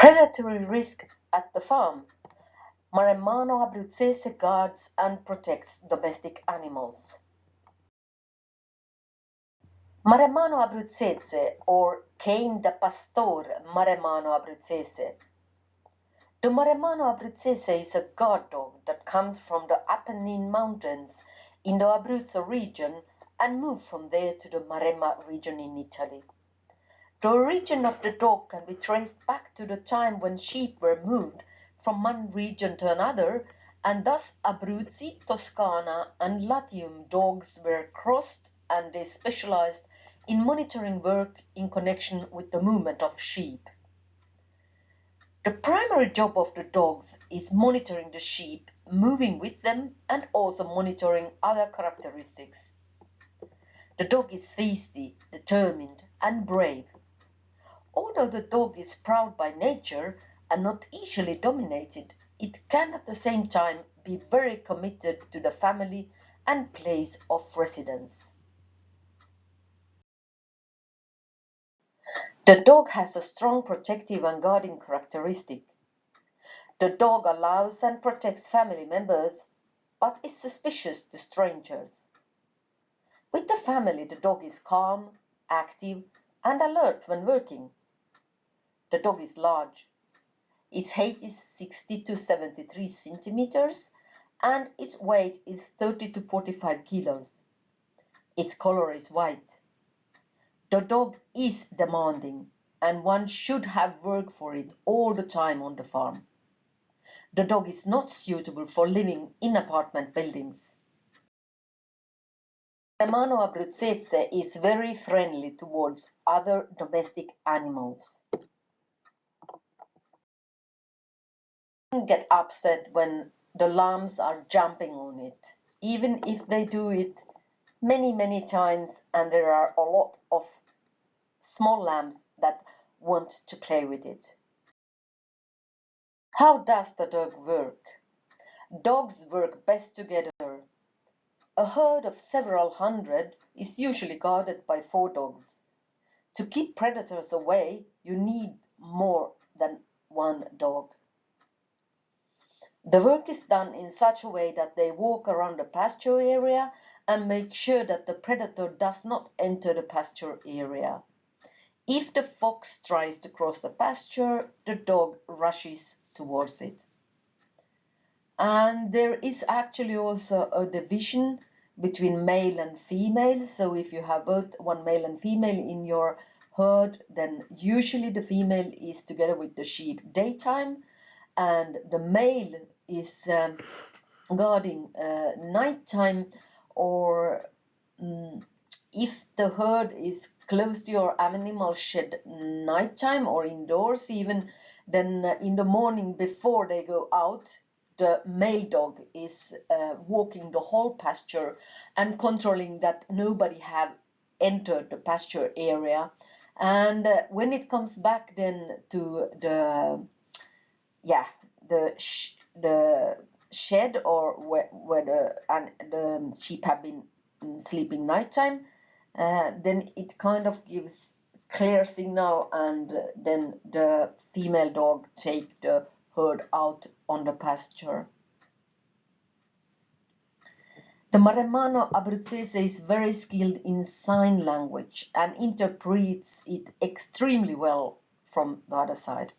Predatory risk at the farm. Maremmano Abruzzese guards and protects domestic animals. Maremmano Abruzzese, or Cane da Pastore Maremmano Abruzzese. The Maremmano Abruzzese is a guard dog that comes from the Apennine Mountains in the Abruzzo region and moved from there to the Maremma region in Italy. The origin of the dog can be traced back to the time when sheep were moved from one region to another, and thus Abruzzi, Toscana, and Latium dogs were crossed, and they specialized in monitoring work in connection with the movement of sheep. The primary job of the dogs is monitoring the sheep, moving with them, and also monitoring other characteristics. The dog is feisty, determined, and brave. Although the dog is proud by nature and not easily dominated, it can at the same time be very committed to the family and place of residence. The dog has a strong protective and guarding characteristic. The dog allows and protects family members, but is suspicious to strangers. With the family, the dog is calm, active, and alert when working. The dog is large. Its height is 60 to 73 centimeters and its weight is 30 to 45 kilos. Its color is white. The dog is demanding and one should have work for it all the time on the farm. The dog is not suitable for living in apartment buildings. Maremmano Abruzzese is very friendly towards other domestic animals. Get upset when the lambs are jumping on it, even if they do it many times and there are a lot of small lambs that want to play with it. How does the dog work? Dogs work best together. A herd of several hundred is usually guarded by 4 dogs. To keep predators away, you need more than 1 dog. The work is done in such a way that they walk around the pasture area and make sure that the predator does not enter the pasture area. If the fox tries to cross the pasture, the dog rushes towards it. And there is actually also a division between male and female. So if you have both one male and female in your herd, then usually the female is together with the sheep daytime and the male is guarding nighttime, or if the herd is close to your animal shed nighttime or indoors even, then in the morning before they go out, the male dog is walking the whole pasture and controlling that nobody have entered the pasture area. And when it comes back then to the shed or where the sheep have been sleeping nighttime, then it kind of gives clear signal, and then the female dog take the herd out on the pasture. The Maremmano Abruzzese is very skilled in sign language and interprets it extremely well from the other side.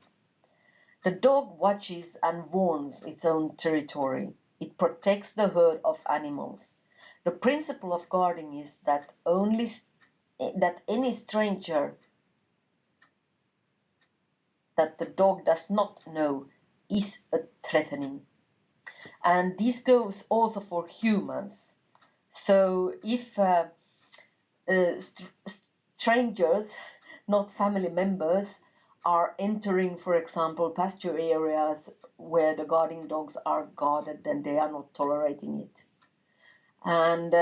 The dog watches and warns its own territory. It protects the herd of animals. The principle of guarding is that any stranger that the dog does not know is a threatening. And this goes also for humans. So if strangers, not family members, are entering, for example, pasture areas where the guarding dogs are guarded, then they are not tolerating it. And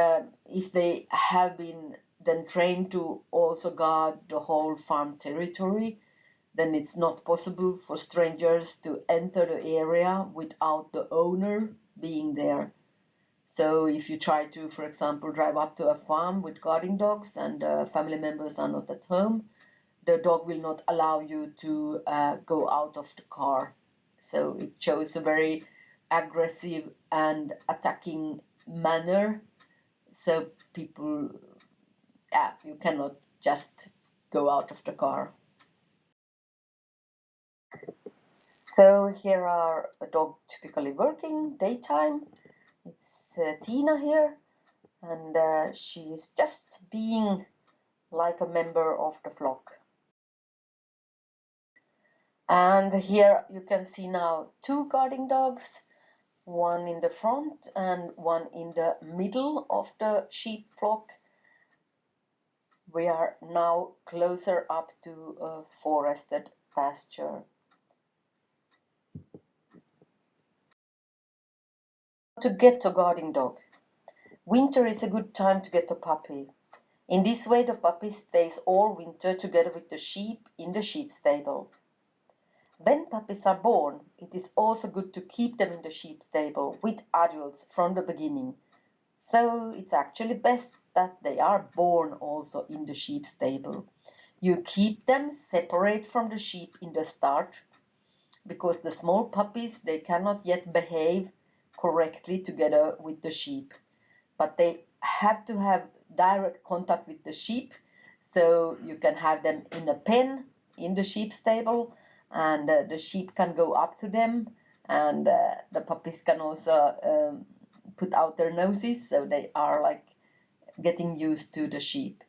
if they have been then trained to also guard the whole farm territory, then it's not possible for strangers to enter the area without the owner being there. So if you try to, for example, drive up to a farm with guarding dogs and family members are not at home, the dog will not allow you to go out of the car. So it shows a very aggressive and attacking manner. So people, you cannot just go out of the car. So here are a dog typically working daytime. It's Tina here, and she is just being like a member of the flock. And here you can see now two guarding dogs, one in the front and one in the middle of the sheep flock. We are now closer up to a forested pasture. To get a guarding dog. Winter is a good time to get a puppy. In this way, the puppy stays all winter together with the sheep in the sheep stable. When puppies are born, it is also good to keep them in the sheep stable with adults from the beginning. So it's actually best that they are born also in the sheep stable. You keep them separate from the sheep in the start, because the small puppies, they cannot yet behave correctly together with the sheep. But they have to have direct contact with the sheep, so you can have them in a pen in the sheep stable, and the sheep can go up to them, and the puppies can also put out their noses, so they are like getting used to the sheep.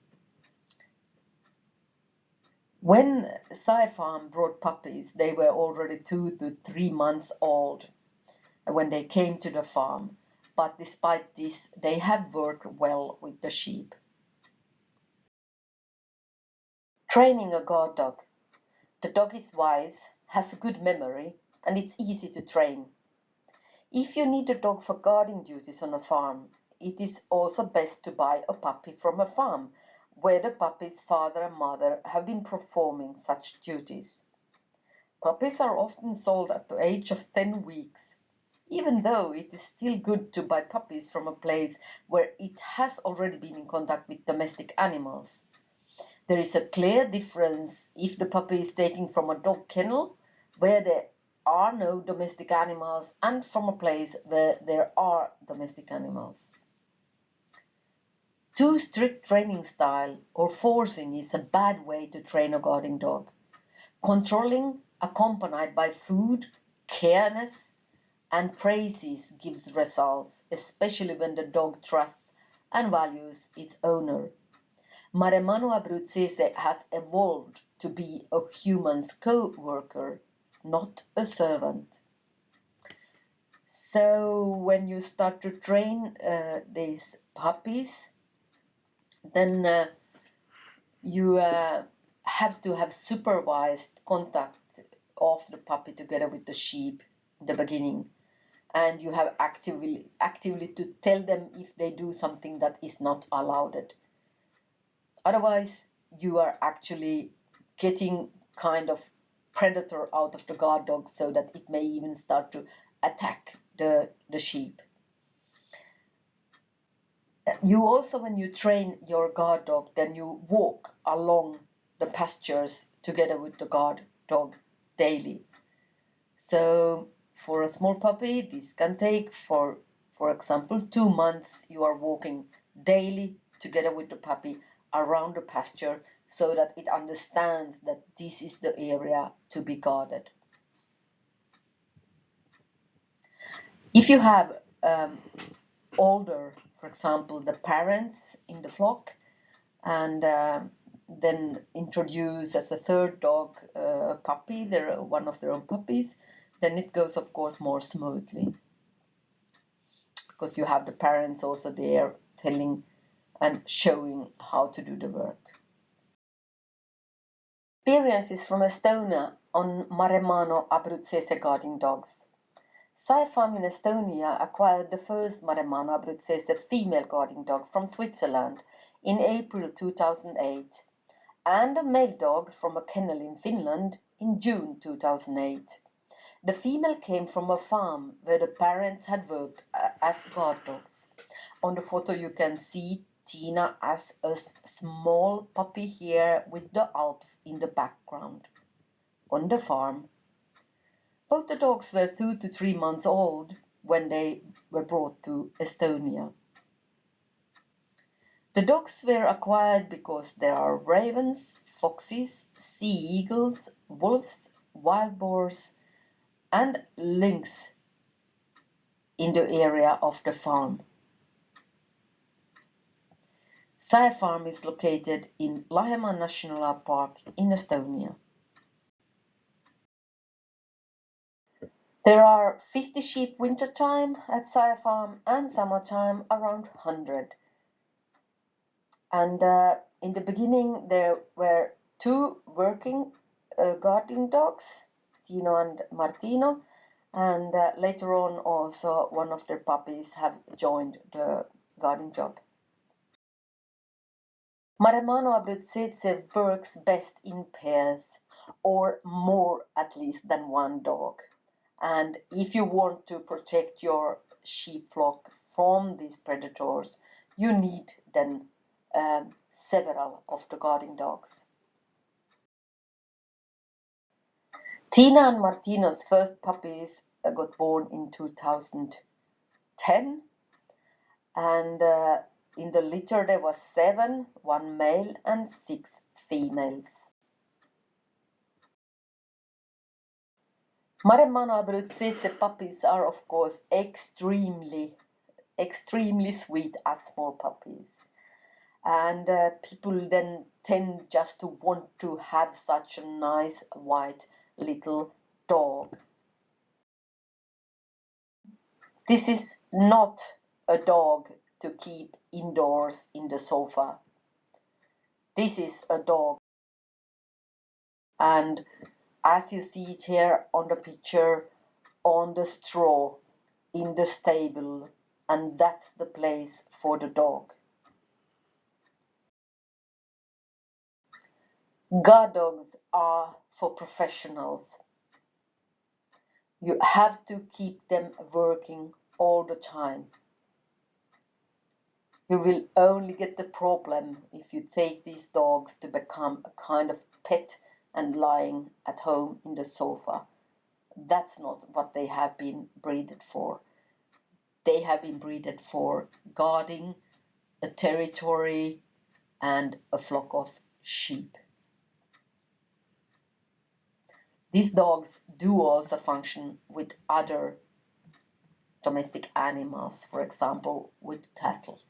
When Sci Farm brought puppies, they were already 2 to 3 months old when they came to the farm, but despite this, they have worked well with the sheep. Training a guard dog. The dog is wise, has a good memory, and it's easy to train. If you need a dog for guarding duties on a farm, it is also best to buy a puppy from a farm where the puppy's father and mother have been performing such duties. Puppies are often sold at the age of 10 weeks, even though it is still good to buy puppies from a place where it has already been in contact with domestic animals. There is a clear difference if the puppy is taken from a dog kennel where there are no domestic animals and from a place where there are domestic animals. Too strict training style or forcing is a bad way to train a guarding dog. Controlling, accompanied by food, careness, and praises gives results, especially when the dog trusts and values its owner. Maremano abruzzese has evolved to be a human's co-worker, not a servant. So when you start to train these puppies, then you have to have supervised contact of the puppy together with the sheep in the beginning, and you have actively to tell them if they do something that is not allowed. Otherwise, you are actually getting kind of predator out of the guard dog, so that it may even start to attack the sheep. You also, when you train your guard dog, then you walk along the pastures together with the guard dog daily. So for a small puppy, this can take, for example, 2 months. You are walking daily together with the puppy around the pasture so that it understands that this is the area to be guarded. If you have older, for example, the parents in the flock, and then introduce as a third dog a puppy, one of their own puppies, then it goes, of course, more smoothly, because you have the parents also there telling and showing how to do the work. Experiences from Estonia on Maremano abruzzese guarding dogs. Sci Farm in Estonia acquired the first Maremano abruzzese female guarding dog from Switzerland in April 2008, and a male dog from a kennel in Finland in June 2008. The female came from a farm where the parents had worked as guard dogs. On the photo you can see Tina as a small puppy here with the Alps in the background on the farm. Both the dogs were 2 to 3 months old when they were brought to Estonia. The dogs were acquired because there are ravens, foxes, sea eagles, wolves, wild boars, and lynx in the area of the farm. Farm is located in Häme National Park in Estonia. There are 50 sheep wintertime at Farm and summertime around 100. And in the beginning there were 2 working guarding dogs, Tino and Martino, and later on also one of their puppies have joined the guarding job. Maremano abruzzese works best in pairs, or more at least than one dog. And if you want to protect your sheep flock from these predators, you need then several of the guarding dogs. Tina and Martino's first puppies got born in 2010, and in the litter there was 7, 1 male and 6 females. Maremano abruzzese puppies are of course extremely sweet as small puppies. And people then tend just to want to have such a nice white little dog. This is not a dog to keep indoors in the sofa. This is a dog. And as you see it here on the picture, on the straw in the stable, and that's the place for the dog. Guard dogs are for professionals. You have to keep them working all the time. You will only get the problem if you take these dogs to become a kind of pet and lying at home in the sofa. That's not what they have been breeded for. They have been breeded for guarding a territory and a flock of sheep. These dogs do also function with other domestic animals, for example, with cattle.